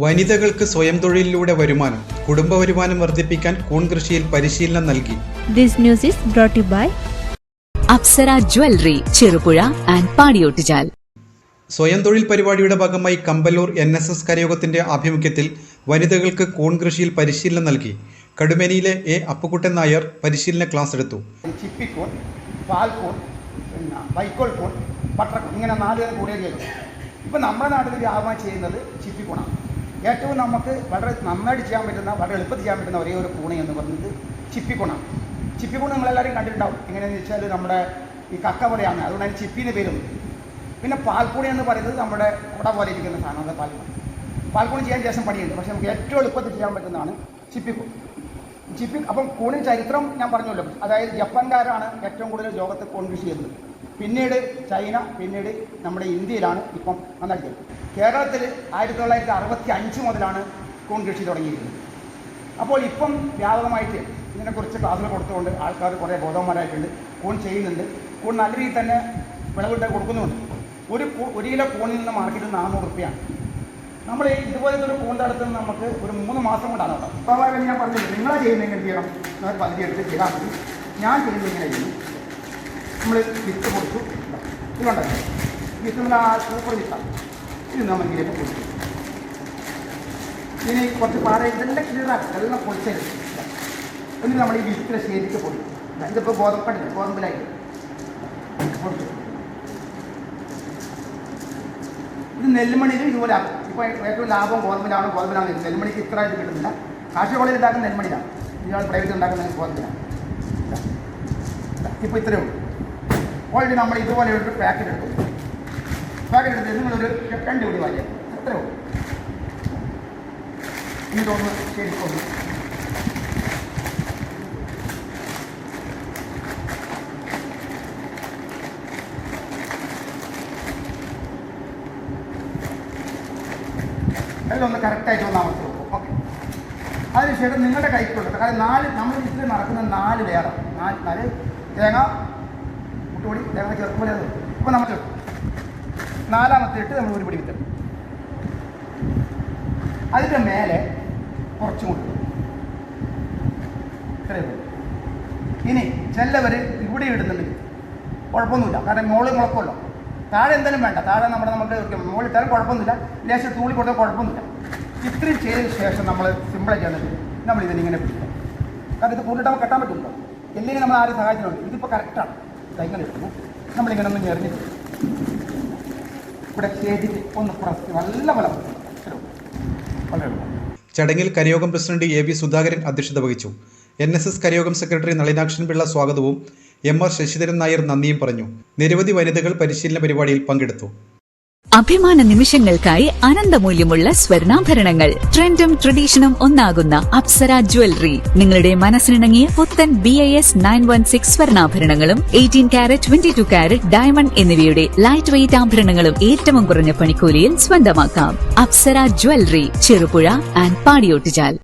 വനിതകൾക്ക് സ്വയം തൊഴിലിലൂടെ വരുമാനം, കുടുംബ വരുമാനം വർദ്ധിപ്പിക്കാൻ കൂൺ കൃഷിയിൽ പരിശീലനം നൽകി. This news is brought to you by Apsara jewellery, Cherupuzha and Padiyottuchal. സ്വയം തൊഴിൽ പരിപാടിയുടെ ഭാഗമായി കമ്പല്ലൂർ NSS കരയോഗത്തിന്റെ ആഭിമുഖ്യത്തിൽ വനിതകൾക്ക് കൂൺ കൃഷിയിൽ പരിശീലനം നൽകി. കടുമേനിയിലെ അപ്പുക്കുട്ടൻ നായർ പരിശീലന ക്ലാസ് എടുത്തു. ചിപ്പിക്കൂൺ, പാൽക്കൂൺ, വൈക്കോൽ കൂൺ, പട്ടക്കൂൺ, ഇങ്ങനെ 4 കൂടിയ ചെയ്തു. ഇപ്പം നമ്മുടെ നാട്ടിൽ വ്യാപകം ചെയ്യുന്നത് ചിപ്പിക്കൂണാണ്. ഏറ്റവും നമുക്ക് വളരെ നന്നായിട്ട് ചെയ്യാൻ പറ്റുന്ന, വളരെ എളുപ്പത്തിൽ ചെയ്യാൻ പറ്റുന്ന ഒരേ ഒരു കൂണി എന്ന് പറയുന്നത് ചിപ്പിക്കൂണാണ്. ചിപ്പിക്കൂൺ നിങ്ങളെല്ലാവരും കണ്ടിട്ടുണ്ടാവും. എങ്ങനെയാണെന്ന് വെച്ചാൽ നമ്മുടെ ഈ കക്ക പോലെയാണ്, അതുകൊണ്ട് അതിന് ചിപ്പിന്ന് പേരുണ്ട്. പിന്നെ പാൽക്കൂണി എന്ന് പറയുന്നത് നമ്മുടെ കുട പോലെ ഇരിക്കുന്ന സാധനം. പാൽക്കൂണി ചെയ്യാൻ ശേഷം പണിയുണ്ട്, പക്ഷേ നമുക്ക് ഏറ്റവും എളുപ്പത്തിൽ ചെയ്യാൻ പറ്റുന്നതാണ് ചിപ്പിക്കൂൺ. അപ്പം കൂണിൻ ചരിത്രം ഞാൻ പറഞ്ഞല്ലോ. അതായത് ജപ്പാൻകാരാണ് ഏറ്റവും കൂടുതൽ ലോകത്ത് കൂൺ കൃഷി ചെയ്തത്. പിന്നീട് ചൈന, പിന്നീട് നമ്മുടെ ഇന്ത്യയിലാണ് ഇപ്പം നന്നായിട്ട്. കേരളത്തിൽ 1965 മുതലാണ് കൂൺ കൃഷി തുടങ്ങിയിരിക്കുന്നത്. അപ്പോൾ ഇപ്പം വ്യാപകമായിട്ട് ഇതിനെക്കുറിച്ച് ക്ലാസ്സുകൾ കൊടുത്തുകൊണ്ട് ആൾക്കാർ കുറേ ബോധവാന്മാരായിട്ടുണ്ട്. കൂൺ ചെയ്യുന്നുണ്ട്. കൂൺ നല്ല രീതിയിൽ തന്നെ വിളവിട്ട് കൊടുക്കുന്നുണ്ട്. ഒരു കിലോ കൂണിൽ നിന്ന് മാർക്കറ്റിൽ 400 രൂപയാണ്. നമ്മൾ ഇതുപോലത്തെ ഒരു കൂണ്ടടുത്ത് നമുക്ക് ഒരു 3 മാസം കൊണ്ടാണ് കേട്ടോ. സ്വാഭാവികം ഞാൻ പറഞ്ഞില്ല, നിങ്ങളെ ചെയ്യുന്നതെങ്കിൽ എന്ത് ചെയ്യണം, നിങ്ങൾ പകുതി എടുത്ത് ചെയ്താൽ മതി. ഞാൻ ചെയ്യുന്നത് ഇങ്ങനെ ചെയ്യുന്നു. നമ്മൾ വിത്ത് കൊടുത്തു, ഇത് കണ്ടല്ലോ, വിത്ത് നമ്മൾ ആ സൂപ്പർ വിത്താണ്. ഇത് നമ്മൾ ഇതിലേക്ക് കൊടുത്തു. ഇനി കുറച്ച് പാടെ ഇതെല്ലാം ക്ലിയറാക്കി എല്ലാം പൊളിച്ചത്. എന്നിട്ട് നമ്മൾ ഈ വിത്തിനെ ശരിക്ക് കൊടുക്കും. ഇതിപ്പോൾ ഗോതമ്പിലായിട്ട് കൊടുത്തു. ഇത് നെല്ലുമണിയിലും ഇതുപോലെ ആക്കും. ഇപ്പോൾ ഏറ്റവും ലാഭം ഗോതമ്പിലാണ്. നെല്ലുമണിക്ക് ഇത്ര ഇത് കിട്ടുന്നില്ല. കാർഷിക കോളേജിൽ ഉണ്ടാക്കുന്ന നെല്ലുമണിയാണ്. ഇയാൾ പ്രൈവറ്റ് ഉണ്ടാക്കുന്ന ഗോതമ്പിലാണ്. ഇപ്പോൾ ഇത്രയേ ഉള്ളൂ. ഓൾറെഡി നമ്മൾ ഇതുപോലെ ഒരു പാക്കറ്റ് എടുക്കും. പാക്കറ്റ് എടുത്ത് നിങ്ങളൊരു 2 കൂടി വാങ്ങിയാൽ അത്രയേ ഉള്ളൂ. ഇതൊന്ന് ശരിക്കൊന്നു എല്ലാം ഒന്ന് കറക്റ്റായിട്ട് ഒന്ന് അമർത്തി വെക്കും. ഓക്കെ, അതിനുശേഷം നിങ്ങളുടെ കൈക്കുള്ളത്, കാരണം നമ്മൾ ഇതിൽ നടക്കുന്ന 4 ലെയറാണ്. 4 തേങ്ങ മുട്ടുപൊടി, തേങ്ങ ചേർക്കുമ്പോൾ അത് ഇപ്പോൾ നമ്മൾ ചേർക്കും. 4ാമത്തെ ഇട്ട് നമ്മൾ ഒരു പിടി വിത്ത്, അതിൻ്റെ മേലെ കുറച്ചും കൂടി ഇത്രയും. ഇനി ചിലവർ ഇവിടെ ഇടുന്നുണ്ട്, കുഴപ്പമൊന്നുമില്ല, കാരണം മുകളിൽ മുളക്കുമല്ലോ. താഴെ എന്തായാലും വേണ്ട, താഴെ നമുക്ക് മുകളിൽ ഇട്ടാലും കുഴപ്പമൊന്നുമില്ല, ലേശം തൂളി കൊടുത്താൽ കുഴപ്പമൊന്നുമില്ല. ഇത്രയും ചെയ്തതിന് ശേഷം നമ്മൾ സിമ്പിളായി ചെയ്യുന്നത്, നമ്മൾ ഇതിനിങ്ങനെ പിടിക്കാം. കാരണം ഇത് കൂടുതൽ നമുക്ക് കെട്ടാൻ പറ്റുമല്ലോ. അല്ലെങ്കിൽ നമ്മൾ ആരും സഹായത്തിനുണ്ട്. ഇതിപ്പോൾ കറക്റ്റാണ്. ഇങ്ങനെ എടുക്കുന്നു, നമ്മളിങ്ങനെ ഒന്ന് ഞെറിഞ്ഞിട്ട് ഇവിടെ ചെയ്തിട്ട് ഒന്ന് പ്രസ് നല്ല ബലം. വളരെ എളുപ്പം. ചടങ്ങിൽ കരയോഗം പ്രസിഡന്റ് AB സുധാകരൻ അധ്യക്ഷത വഹിച്ചു. NSS കരയോഗം സെക്രട്ടറി നളിനാക്ഷൻ പിള്ള സ്വാഗതവും MR ശശിധരൻ നായർ നന്ദിയും പറഞ്ഞു. നിരവധി വനിതകൾ പരിശീലന പരിപാടിയിൽ പങ്കെടുത്തു. അഭിമാന നിമിഷങ്ങൾക്കായി അനന്തമൂല്യമുള്ള സ്വർണ്ണാഭരണങ്ങൾ, ട്രെൻഡും ട്രഡീഷനും ഒന്നാകുന്ന അപ്സര ജ്വല്ലറി. നിങ്ങളുടെ മനസ്സിനിണങ്ങിയ പുത്തൻ BIS 916 സ്വർണ്ണാഭരണങ്ങളും 18 കാരറ്റ്, 22 കാരറ്റ് ഡയമണ്ട് എന്നിവയുടെ ലൈറ്റ് വെയ്റ്റ് ആഭരണങ്ങളും ഏറ്റവും കുറഞ്ഞ പണിക്കൂലിയിൽ സ്വന്തമാക്കാം. Apsara jewellery, Cherupuzha and Padiyottuchal.